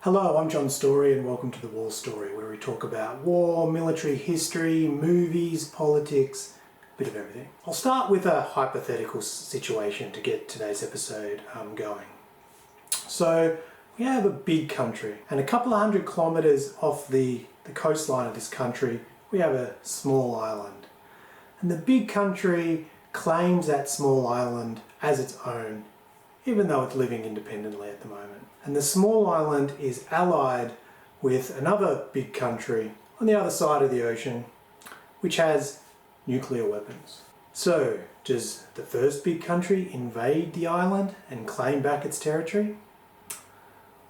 Hello, I'm John Story and welcome to The War Story, where we talk about war, military history, movies, politics, a bit of everything. I'll start with a hypothetical situation to get today's episode going. So we have a big country, and a couple of 100 kilometres off the coastline of this country we have a small island. And the big country claims that small island as its own, even though it's living independently at the moment. And the small island is allied with another big country on the other side of the ocean, which has nuclear weapons. So, does the first big country invade the island and claim back its territory?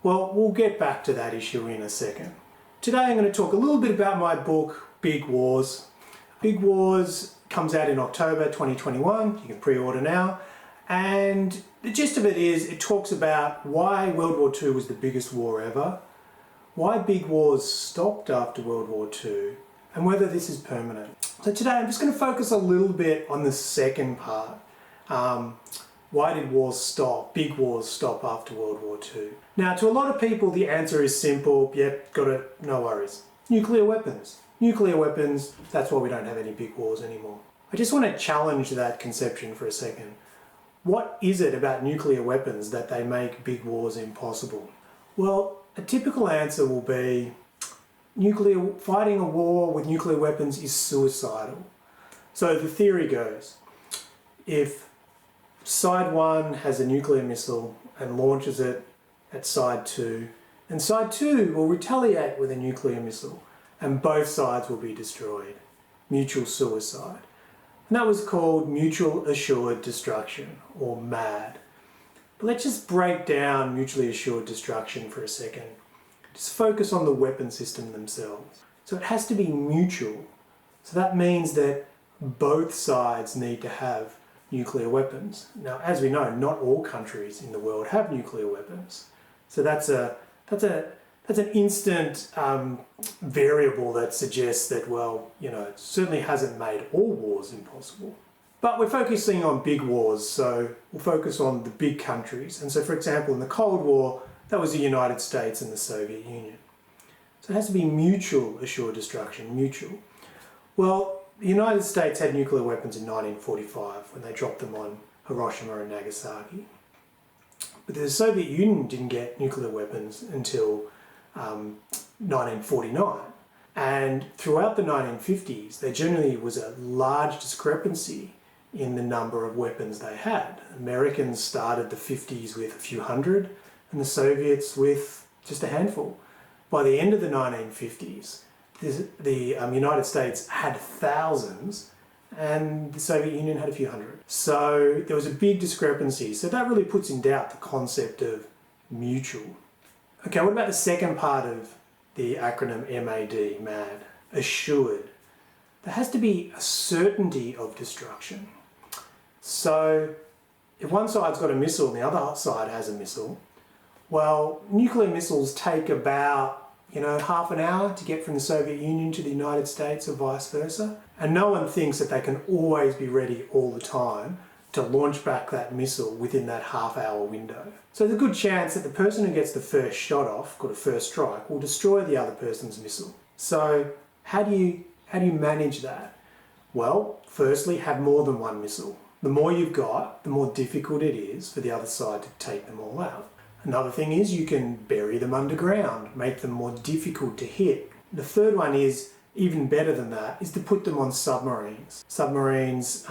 Well, we'll get back to that issue in a second. Today I'm going to talk a little bit about my book, Big Wars. Big Wars comes out in October 2021, you can pre-order now. And the gist of it is, it talks about why World War II was the biggest war ever, why big wars stopped after World War II, and whether this is permanent. So today I'm just going to focus a little bit on the second part. Why did wars stop, big wars stop after World War II? Now, to a lot of people, the answer is simple. Yep, got it, no worries. Nuclear weapons. Nuclear weapons, that's why we don't have any big wars anymore. I just want to challenge that conception for a second. What is it about nuclear weapons that they make big wars impossible? Well, a typical answer will be fighting a war with nuclear weapons is suicidal. So the theory goes, if side 1 has a nuclear missile and launches it at side 2, and side 2 will retaliate with a nuclear missile, and both sides will be destroyed. Mutual suicide. And that was called mutual assured destruction, or MAD. But let's just break down mutually assured destruction for a second. Just focus on the weapon system themselves. So it has to be mutual. So that means that both sides need to have nuclear weapons. Now, as we know, not all countries in the world have nuclear weapons. So that's an instant variable that suggests that, well, it certainly hasn't made all wars impossible. But we're focusing on big wars, so we'll focus on the big countries. And so, for example, in the Cold War, that was the United States and the Soviet Union. So it has to be mutual assured destruction, mutual. Well, the United States had nuclear weapons in 1945 when they dropped them on Hiroshima and Nagasaki. But the Soviet Union didn't get nuclear weapons until 1949, and throughout the 1950s there generally was a large discrepancy in the number of weapons they had. Americans started the 50s with a few hundred and the Soviets with just a handful. By the end of the 1950s the United States had thousands and the Soviet Union had a few hundred. So there was a big discrepancy, so that really puts in doubt the concept of mutual. Okay, what about the second part of the acronym MAD, MAD? Assured. There has to be a certainty of destruction. So, if one side's got a missile and the other side has a missile, well, nuclear missiles take about, half an hour to get from the Soviet Union to the United States or vice versa. And no one thinks that they can always be ready all the time to launch back that missile within that half-hour window. So there's a good chance that the person who gets the first shot off, called a first strike, will destroy the other person's missile. So how do you manage that? Well, firstly, have more than one missile. The more you've got, the more difficult it is for the other side to take them all out. Another thing is you can bury them underground, make them more difficult to hit. The third one is, even better than that, is to put them on submarines. Submarines,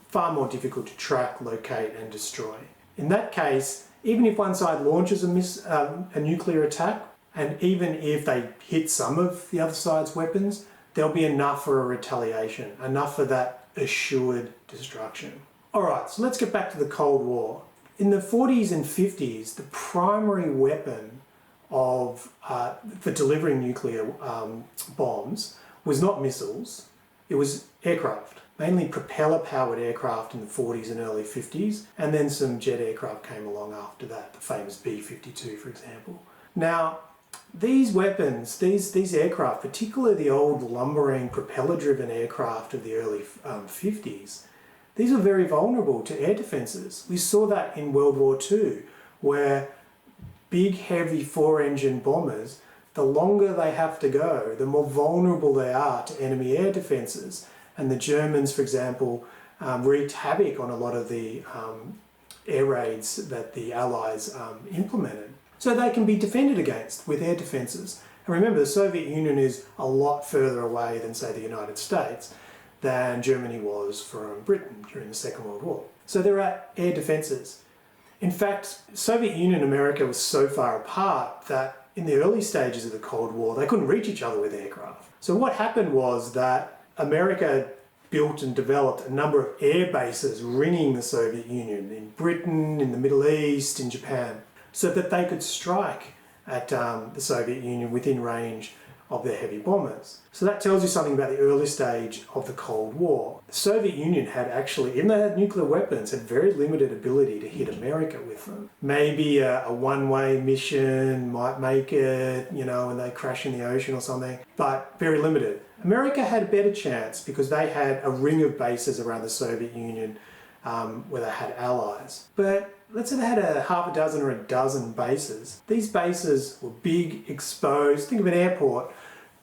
far more difficult to track, locate and destroy. In that case, even if one side launches a nuclear attack, and even if they hit some of the other side's weapons, there'll be enough for a retaliation, enough for that assured destruction. Alright, so let's get back to the Cold War. In the 40s and 50s, the primary weapon for delivering nuclear bombs was not missiles, it was aircraft. Mainly propeller-powered aircraft in the 40s and early 50s, and then some jet aircraft came along after that, the famous B-52, for example. Now, these weapons, these aircraft, particularly the old lumbering propeller-driven aircraft of the early 50s, these were very vulnerable to air defences. We saw that in World War II, where big, heavy four-engine bombers, the longer they have to go, the more vulnerable they are to enemy air defences. And the Germans, for example, wreaked havoc on a lot of the air raids that the Allies implemented. So they can be defended against with air defences. And remember, the Soviet Union is a lot further away than, say, the United States than Germany was from Britain during the Second World War. So there are air defences. In fact, Soviet Union and America was so far apart that in the early stages of the Cold War, they couldn't reach each other with aircraft. So what happened was that America built and developed a number of air bases ringing the Soviet Union in Britain, in the Middle East, in Japan, so that they could strike at the Soviet Union within range of their heavy bombers. So that tells you something about the early stage of the Cold War. The Soviet Union had actually, even though they had nuclear weapons, had very limited ability to hit America with them. Maybe a one-way mission might make it, and they crash in the ocean or something, but very limited. America had a better chance because they had a ring of bases around the Soviet Union where they had allies. But let's say they had a half a dozen or a dozen bases. These bases were big, exposed, think of an airport,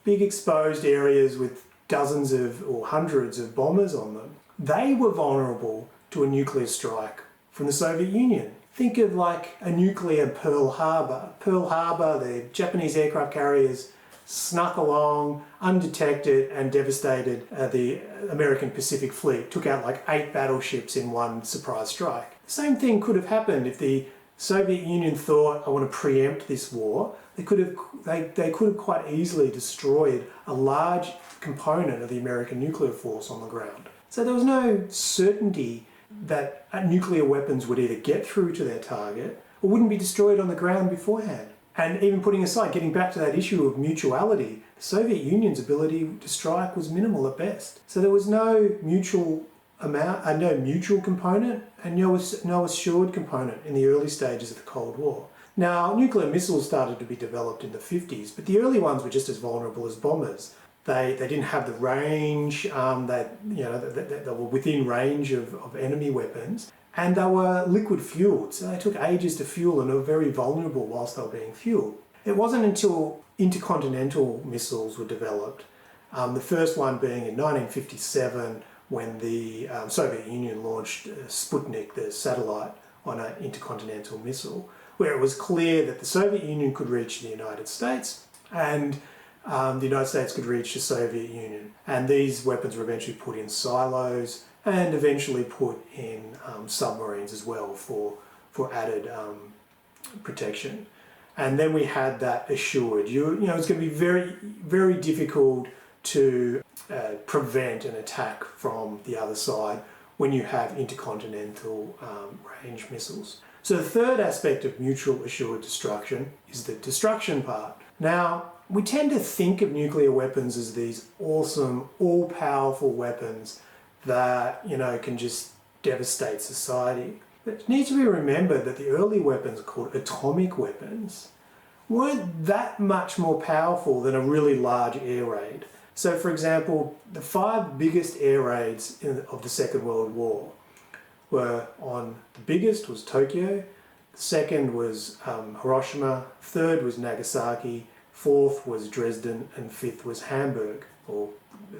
big exposed areas with dozens of or hundreds of bombers on them. They were vulnerable to a nuclear strike from the Soviet Union. Think of like a nuclear Pearl Harbor. Pearl Harbor, the Japanese aircraft carriers snuck along undetected and devastated the American Pacific Fleet, took out like 8 battleships in one surprise strike. The same thing could have happened if the Soviet Union thought, I want to preempt this war. They could have quite easily destroyed a large component of the American nuclear force on the ground. So there was no certainty that nuclear weapons would either get through to their target or wouldn't be destroyed on the ground beforehand. And even putting aside, getting back to that issue of mutuality, the Soviet Union's ability to strike was minimal at best. So there was no mutual component and no assured component in the early stages of the Cold War. Now, nuclear missiles started to be developed in the 50s, but the early ones were just as vulnerable as bombers. They didn't have the range, they were within range of enemy weapons, and they were liquid fueled, so they took ages to fuel and were very vulnerable whilst they were being fueled. It wasn't until intercontinental missiles were developed, the first one being in 1957 when the Soviet Union launched Sputnik, the satellite, on an intercontinental missile, where it was clear that the Soviet Union could reach the United States and the United States could reach the Soviet Union. And these weapons were eventually put in silos and eventually put in submarines as well for added protection. And then we had that assured. It's going to be very, very difficult to prevent an attack from the other side when you have intercontinental range missiles. So the third aspect of mutual assured destruction is the destruction part. Now, we tend to think of nuclear weapons as these awesome, all-powerful weapons that, can just devastate society. But it needs to be remembered that the early weapons called atomic weapons weren't that much more powerful than a really large air raid. So for example, the 5 biggest air raids of the Second World War were the biggest was Tokyo, the second was Hiroshima, third was Nagasaki, fourth was Dresden, and fifth was Hamburg. Or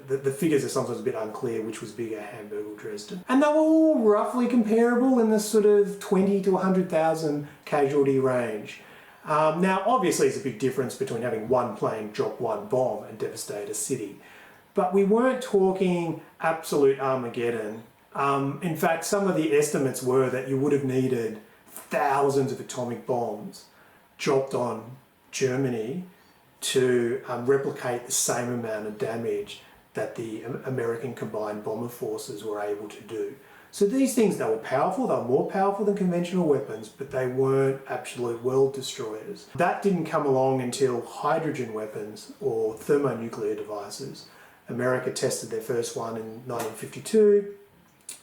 the figures are sometimes a bit unclear which was bigger, Hamburg or Dresden. And they were all roughly comparable in the sort of 20 to 100,000 casualty range. Now, obviously, there's a big difference between having one plane drop one bomb and devastate a city. But we weren't talking absolute Armageddon. In fact, some of the estimates were that you would have needed thousands of atomic bombs dropped on Germany to replicate the same amount of damage that the American combined bomber forces were able to do. So these things, they were powerful, they were more powerful than conventional weapons, but they weren't absolute world destroyers. That didn't come along until hydrogen weapons or thermonuclear devices. America tested their first one in 1952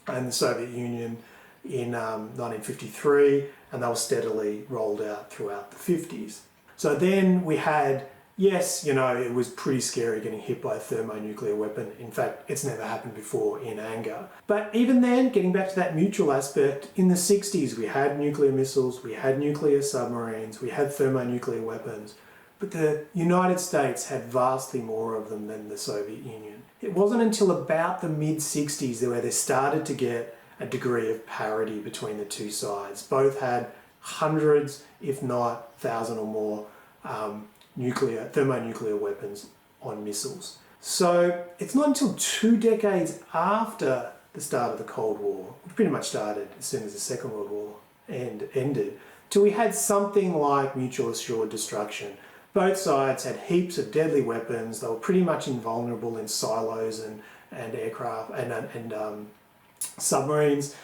and the Soviet Union in 1953, and they were steadily rolled out throughout the 50s. So then we had Yes, it was pretty scary getting hit by a thermonuclear weapon. In fact, it's never happened before in anger. But even then, getting back to that mutual aspect, in the 60s we had nuclear missiles, we had nuclear submarines, we had thermonuclear weapons, but the United States had vastly more of them than the Soviet Union. It wasn't until about the mid-60s where they started to get a degree of parity between the two sides. Both had hundreds, if not 1,000 or more, thermonuclear weapons on missiles. So it's not until 2 decades after the start of the Cold War, which pretty much started as soon as the Second World War ended, till we had something like mutual assured destruction. Both sides had heaps of deadly weapons. They were pretty much invulnerable in silos and aircraft and submarines,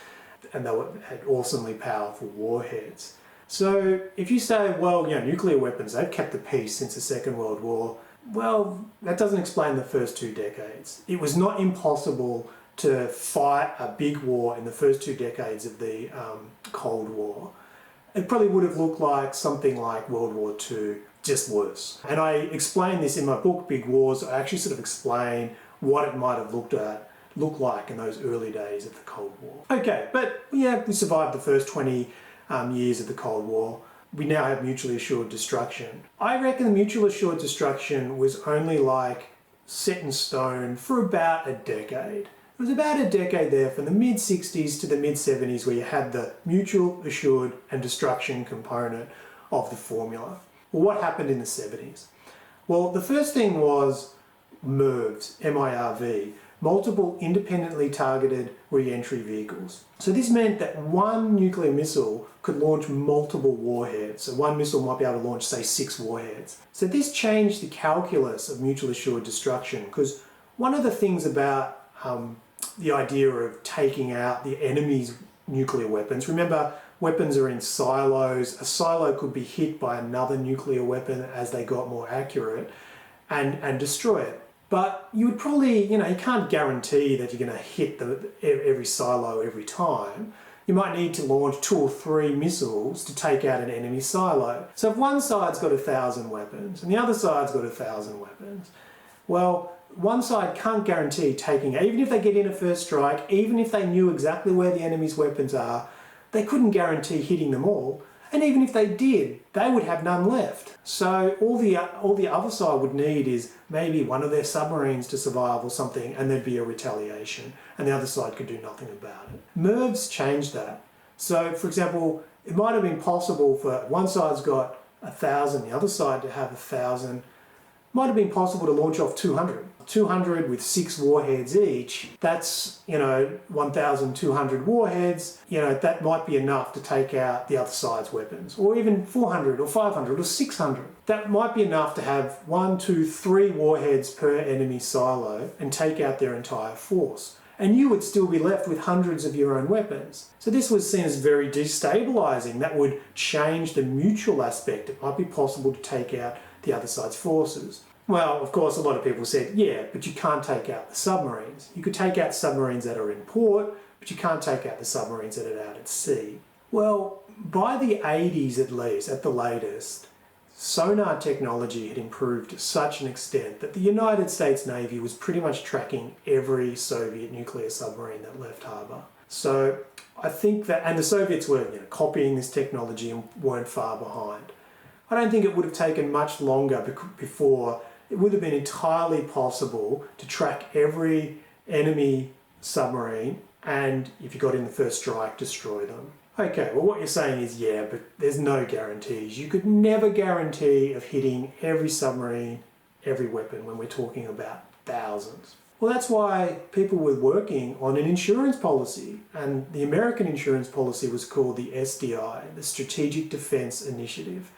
and they had awesomely powerful warheads. So if you say, well, nuclear weapons, they've kept the peace since the Second World War, well, that doesn't explain the first 2 decades. It was not impossible to fight a big war in the first 2 decades of the Cold War. It probably would have looked like something like World War II, just worse. And I explain this in my book, Big Wars. I actually sort of explain what it might have looked like in those early days of the Cold War. Okay, but we survived the first 20 years of the Cold War. We now have mutually assured destruction. I reckon the mutual assured destruction was only set in stone for about a decade. It was about a decade there from the mid-60s to the mid-70s where you had the mutual assured and destruction component of the formula. Well, what happened in the 70s? Well, the first thing was MIRVs, M-I-R-V, multiple independently targeted re-entry vehicles. So this meant that one nuclear missile could launch multiple warheads. So one missile might be able to launch, say, 6 warheads. So this changed the calculus of mutually assured destruction, because one of the things about the idea of taking out the enemy's nuclear weapons, remember, weapons are in silos. A silo could be hit by another nuclear weapon as they got more accurate and destroy it. But you would probably, you can't guarantee that you're going to hit every silo every time. You might need to launch 2 or 3 missiles to take out an enemy silo. So if one side's got 1,000 weapons and the other side's got 1,000 weapons, well, one side can't guarantee taking it. Even if they get in a first strike, even if they knew exactly where the enemy's weapons are, they couldn't guarantee hitting them all. And even if they did, they would have none left. So all the other side would need is maybe one of their submarines to survive or something, and there'd be a retaliation, and the other side could do nothing about it. MIRVs changed that. So, for example, it might have been possible for one side's got 1,000, the other side to have 1,000. Might have been possible to launch off 200. 200 with 6 warheads each, that's, 1,200 warheads, that might be enough to take out the other side's weapons. Or even 400 or 500 or 600. That might be enough to have 1, 2, 3 warheads per enemy silo and take out their entire force. And you would still be left with hundreds of your own weapons. So this was seen as very destabilising. That would change the mutual aspect. It might be possible to take out the other side's forces. Well, of course, a lot of people said, yeah, but you can't take out the submarines. You could take out submarines that are in port, but you can't take out the submarines that are out at sea. Well, by the 80s at least, at the latest, sonar technology had improved to such an extent that the United States Navy was pretty much tracking every Soviet nuclear submarine that left harbour. So I think that, and the Soviets were copying this technology and weren't far behind. I don't think it would have taken much longer before it would have been entirely possible to track every enemy submarine and, if you got in the first strike, destroy them. Okay, well what you're saying is, yeah, but there's no guarantees. You could never guarantee of hitting every submarine, every weapon when we're talking about thousands. Well, that's why people were working on an insurance policy, and the American insurance policy was called the SDI, the Strategic Defense Initiative.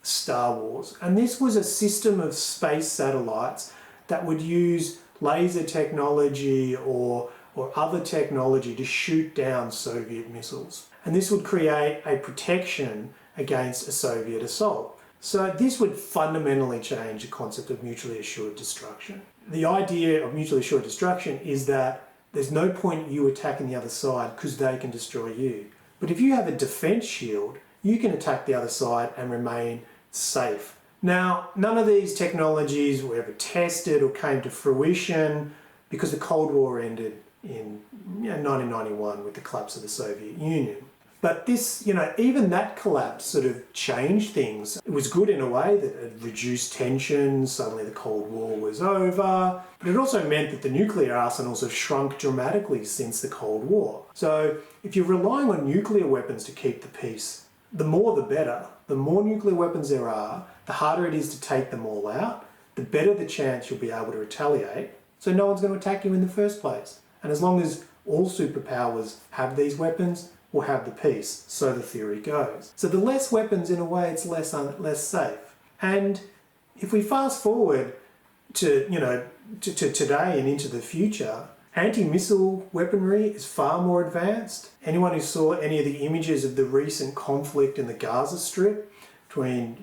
Star Wars. And this was a system of space satellites that would use laser technology or other technology to shoot down Soviet missiles. And this would create a protection against a Soviet assault. So this would fundamentally change the concept of mutually assured destruction. The idea of mutually assured destruction is that there's no point you attacking the other side because they can destroy you. But if you have a defense shield, you can attack the other side and remain safe Now, none of these technologies were ever tested or came to fruition because the Cold War ended in 1991 with the collapse of the Soviet Union. But this, even that collapse sort of changed things. It was good in a way that it reduced tensions, suddenly the Cold War was over, but it also meant that the nuclear arsenals have shrunk dramatically since the Cold War. So if you're relying on nuclear weapons to keep the peace, the more the better. The more nuclear weapons there are, the harder it is to take them all out, the better the chance you'll be able to retaliate, so no one's going to attack you in the first place. And as long as all superpowers have these weapons, we'll have the peace, so the theory goes. So the less weapons, in a way, it's less safe. And if we fast forward to today and into the future, anti-missile weaponry is far more advanced. Anyone who saw any of the images of the recent conflict in the Gaza Strip between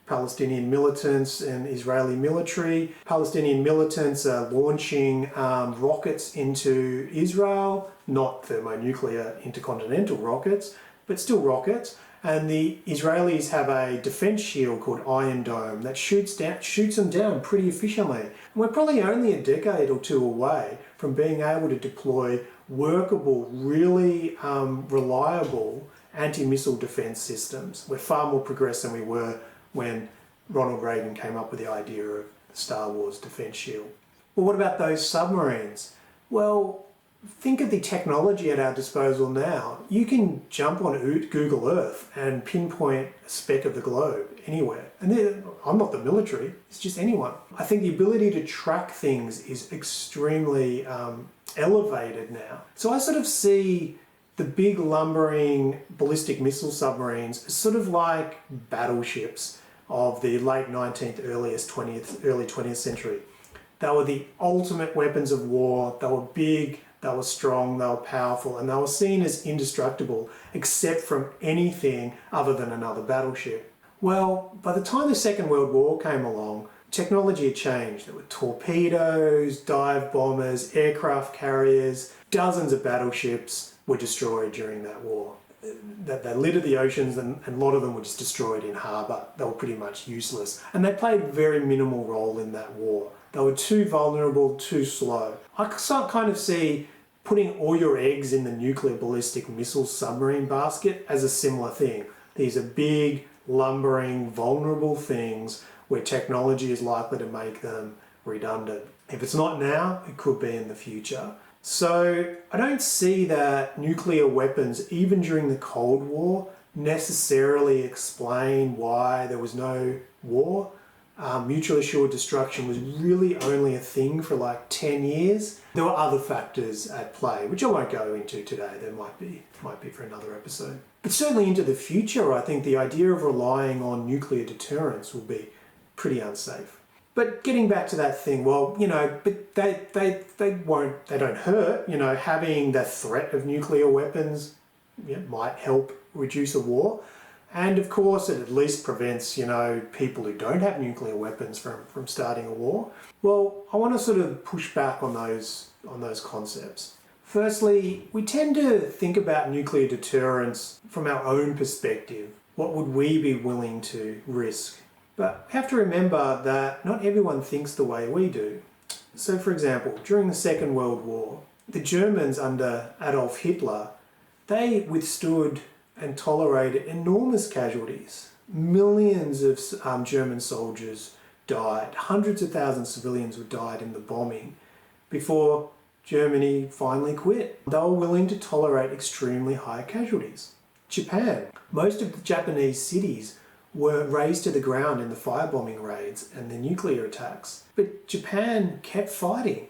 Palestinian militants and Israeli military. Palestinian militants are launching rockets into Israel, not thermonuclear intercontinental rockets, but still rockets. And the Israelis have a defense shield called Iron Dome that shoots them down pretty efficiently. And we're probably only a decade or two away from being able to deploy workable, really reliable anti-missile defense systems. We're far more progressed than we were when Ronald Reagan came up with the idea of the Star Wars defense shield. Well, what about those submarines? Well, think of the technology at our disposal now. You can jump on Google Earth and pinpoint a speck of the globe anywhere. And I'm not the military, it's just anyone. I think the ability to track things is extremely elevated now. So I sort of see the big lumbering ballistic missile submarines as sort of like battleships of the late 19th, early 20th century. They were the ultimate weapons of war. They were big, they were strong, they were powerful, and they were seen as indestructible except from anything other than another battleship. Well, by the time the Second World War came along, technology had changed. There were torpedoes, dive bombers, aircraft carriers, dozens of battleships were destroyed during that war. They littered the oceans, and a lot of them were just destroyed in harbour. They were pretty much useless. And they played a very minimal role in that war. They were too vulnerable, too slow. I kind of see putting all your eggs in the nuclear ballistic missile submarine basket as a similar thing. These are big, lumbering, vulnerable things where technology is likely to make them redundant. If it's not now, it could be in the future. So I don't see that nuclear weapons, even during the Cold War, necessarily explain why there was no war. Mutually assured destruction was really only a thing for like 10 years. There were other factors at play, which I won't go into today. There might be for another episode. But certainly into the future, I think the idea of relying on nuclear deterrence will be pretty unsafe. But getting back to that thing, well, but they don't hurt. Having the threat of nuclear weapons might help reduce a war. And of course, it at least prevents, people who don't have nuclear weapons from starting a war. Well, I want to sort of push back on those concepts. Firstly, we tend to think about nuclear deterrence from our own perspective. What would we be willing to risk? But we have to remember that not everyone thinks the way we do. So, for example, during the Second World War, the Germans under Adolf Hitler, they withstood and tolerated enormous casualties. Millions of German soldiers died. Hundreds of thousands of civilians died in the bombing before Germany finally quit. They were willing to tolerate extremely high casualties. Japan. Most of the Japanese cities were razed to the ground in the firebombing raids and the nuclear attacks. But Japan kept fighting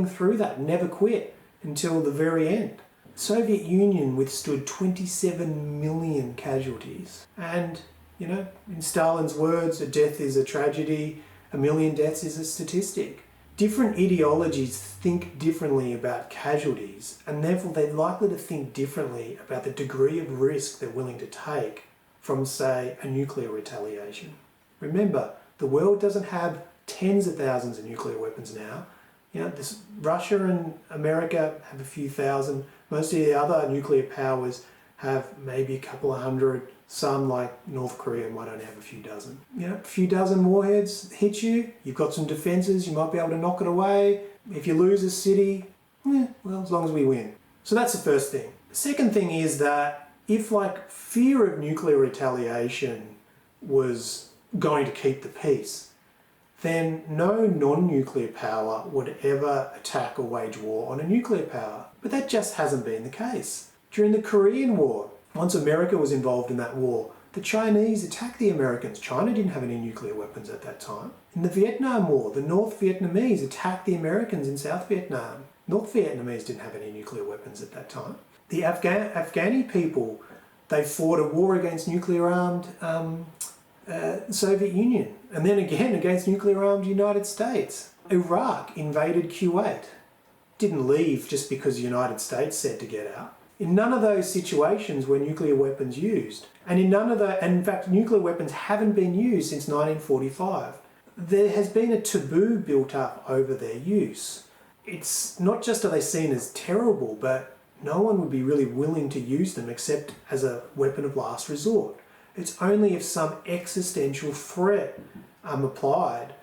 through that, never quit until the very end. The Soviet Union withstood 27 million casualties. And, in Stalin's words, a death is a tragedy, a million deaths is a statistic. Different ideologies think differently about casualties, and therefore they're likely to think differently about the degree of risk they're willing to take from, say, a nuclear retaliation. Remember, the world doesn't have tens of thousands of nuclear weapons now. Russia and America have a few thousand. Most of the other nuclear powers have maybe a couple of hundred, Some, like North Korea, might only have a few dozen. You know, a few dozen warheads hit you, you've got some defences, you might be able to knock it away. If you lose a city, well, as long as we win. So that's the first thing. The second thing is that if like fear of nuclear retaliation was going to keep the peace, then no non-nuclear power would ever attack or wage war on a nuclear power. But that just hasn't been the case. During the Korean War, once America was involved in that war, the Chinese attacked the Americans. China didn't have any nuclear weapons at that time. In the Vietnam War, the North Vietnamese attacked the Americans in South Vietnam. North Vietnamese didn't have any nuclear weapons at that time. The Afghani people, they fought a war against nuclear-armed Soviet Union, and then again against nuclear-armed United States. Iraq invaded Kuwait. Didn't leave just because the United States said to get out. In none of those situations were nuclear weapons used. And in fact, nuclear weapons haven't been used since 1945. There has been a taboo built up over their use. It's not just are they seen as terrible, but no one would be really willing to use them except as a weapon of last resort. It's only if some existential threat applied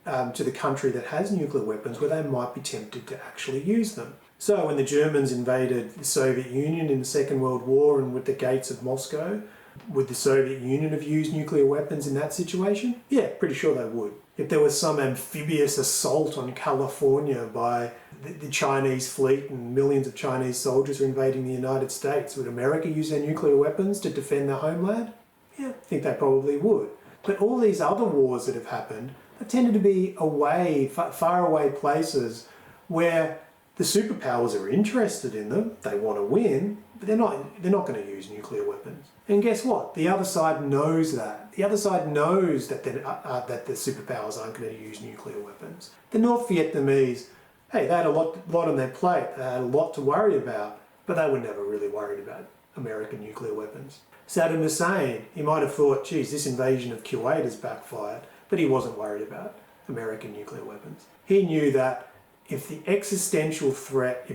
to the country that has nuclear weapons where they might be tempted to actually use them. So when the Germans invaded the Soviet Union in the Second World War and with the gates of Moscow, would the Soviet Union have used nuclear weapons in that situation? Yeah, pretty sure they would. If there was some amphibious assault on California by the Chinese fleet and millions of Chinese soldiers are invading the United States, would America use their nuclear weapons to defend their homeland? Yeah, I think they probably would. But all these other wars that have happened have tended to be away, far away places where the superpowers are interested in them, they want to win, but they're not going to use nuclear weapons. And guess what? The other side knows that. The other side knows that that the superpowers aren't going to use nuclear weapons. The North Vietnamese, hey, they had a lot on their plate. They had a lot to worry about, but they were never really worried about American nuclear weapons. Saddam Hussein, he might have thought, geez, this invasion of Kuwait has backfired, but he wasn't worried about American nuclear weapons. He knew that if no existential threat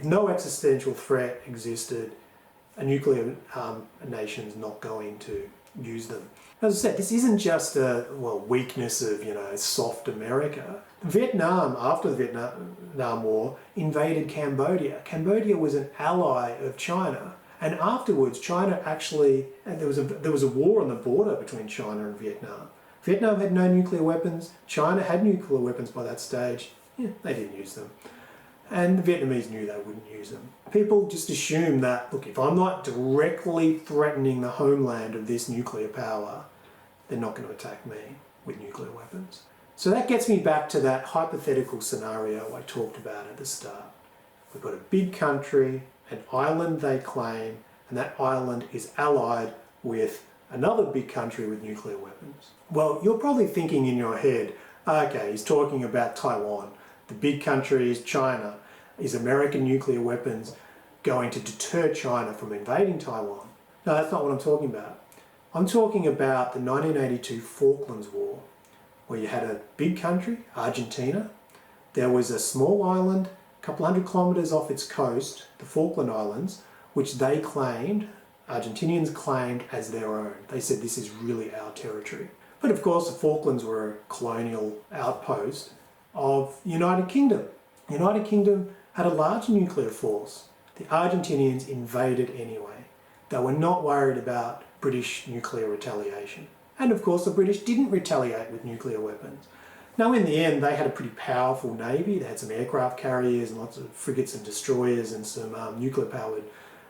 existed, a nuclear nation's not going to use them. As I said, this isn't just a weakness of soft America. Vietnam, after the Vietnam War, invaded Cambodia. Cambodia was an ally of China, and afterwards, China actually there was a war on the border between China and Vietnam. Vietnam had no nuclear weapons. China had nuclear weapons by that stage. Yeah, they didn't use them. And the Vietnamese knew they wouldn't use them. People just assume that, look, if I'm not directly threatening the homeland of this nuclear power, they're not going to attack me with nuclear weapons. So that gets me back to that hypothetical scenario I talked about at the start. We've got a big country, an island they claim, and that island is allied with another big country with nuclear weapons. Well, you're probably thinking in your head, okay, he's talking about Taiwan. The big country is China. Is American nuclear weapons going to deter China from invading Taiwan? No, that's not what I'm talking about. I'm talking about the 1982 Falklands War, where you had a big country, Argentina. There was a small island, a couple hundred kilometres off its coast, the Falkland Islands, which they claimed, Argentinians claimed as their own. They said this is really our territory. But of course the Falklands were a colonial outpost of the United Kingdom. The United Kingdom had a large nuclear force. The Argentinians invaded anyway. They were not worried about British nuclear retaliation. And of course the British didn't retaliate with nuclear weapons. Now in the end they had a pretty powerful navy. They had some aircraft carriers and lots of frigates and destroyers and some nuclear powered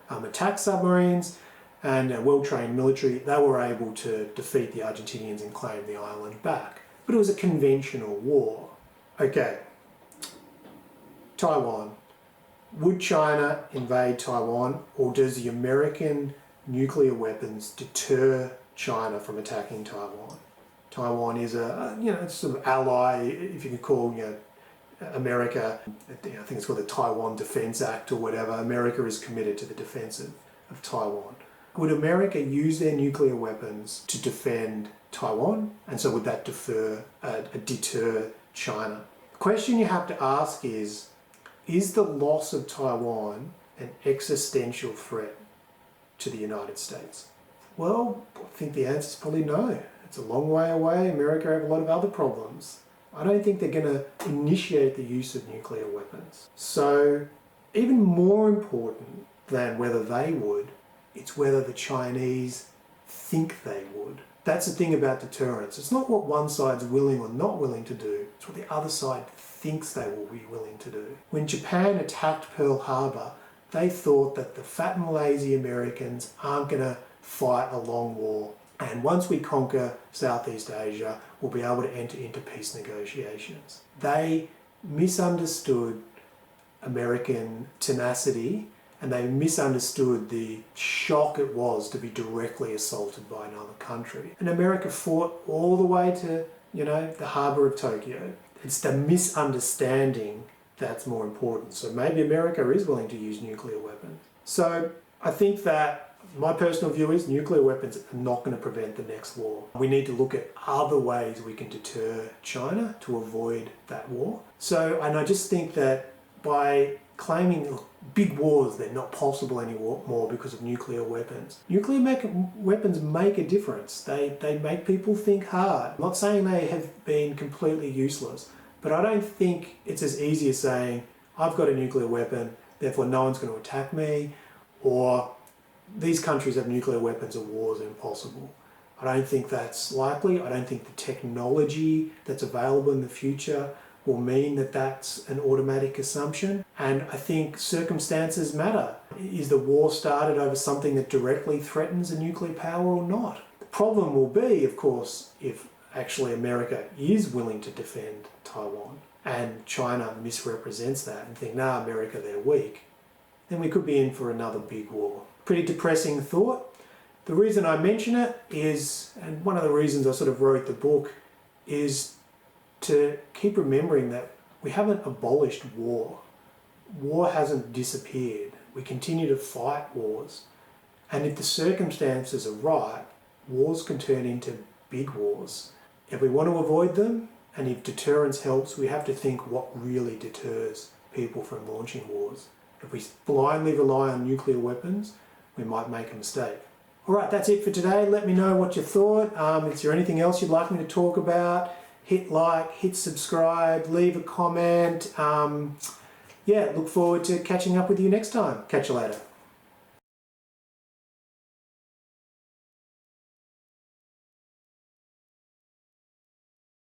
attack submarines and a well-trained military. They were able to defeat the Argentinians and claim the island back. But it was a conventional war. Okay, Taiwan. Would China invade Taiwan, or does the American nuclear weapons deter China from attacking Taiwan? Taiwan is a sort of ally, if you could call America. I think it's called the Taiwan Defense Act or whatever. America is committed to the defense of Taiwan. Would America use their nuclear weapons to defend Taiwan? And so would that deter China? The question you have to ask is the loss of Taiwan an existential threat to the United States? Well, I think the answer is probably no. It's a long way away. America have a lot of other problems. I don't think they're going to initiate the use of nuclear weapons. So, even more important than whether they would, it's whether the Chinese think they would. That's the thing about deterrence. It's not what one side's willing or not willing to do, it's what the other side thinks they will be willing to do. When Japan attacked Pearl Harbor, they thought that the fat and lazy Americans aren't going to fight a long war. And once we conquer Southeast Asia, we'll be able to enter into peace negotiations. They misunderstood American tenacity, and they misunderstood the shock it was to be directly assaulted by another country. And America fought all the way to, the harbour of Tokyo. It's the misunderstanding that's more important. So maybe America is willing to use nuclear weapons. So I think that my personal view is nuclear weapons are not going to prevent the next war. We need to look at other ways we can deter China to avoid that war. So, and I just think that by claiming big wars, they're not possible anymore because of nuclear weapons. Weapons make a difference. They make people think hard. I'm not saying they have been completely useless, but I don't think it's as easy as saying, I've got a nuclear weapon, therefore no one's going to attack me, or these countries have nuclear weapons and wars are impossible. I don't think that's likely. I don't think the technology that's available in the future will mean that that's an automatic assumption. And I think circumstances matter. Is the war started over something that directly threatens a nuclear power or not? The problem will be, of course, if actually America is willing to defend Taiwan and China misrepresents that and think, nah, America, they're weak, then we could be in for another big war. Pretty depressing thought. The reason I mention it is, and one of the reasons I sort of wrote the book, is to keep remembering that we haven't abolished war. War hasn't disappeared. We continue to fight wars. And if the circumstances are right, wars can turn into big wars. If we want to avoid them, and if deterrence helps, we have to think what really deters people from launching wars. If we blindly rely on nuclear weapons, we might make a mistake. Alright, that's it for today. Let me know what you thought. Is there anything else you'd like me to talk about? Hit like, hit subscribe, leave a comment. Look forward to catching up with you next time. Catch you later.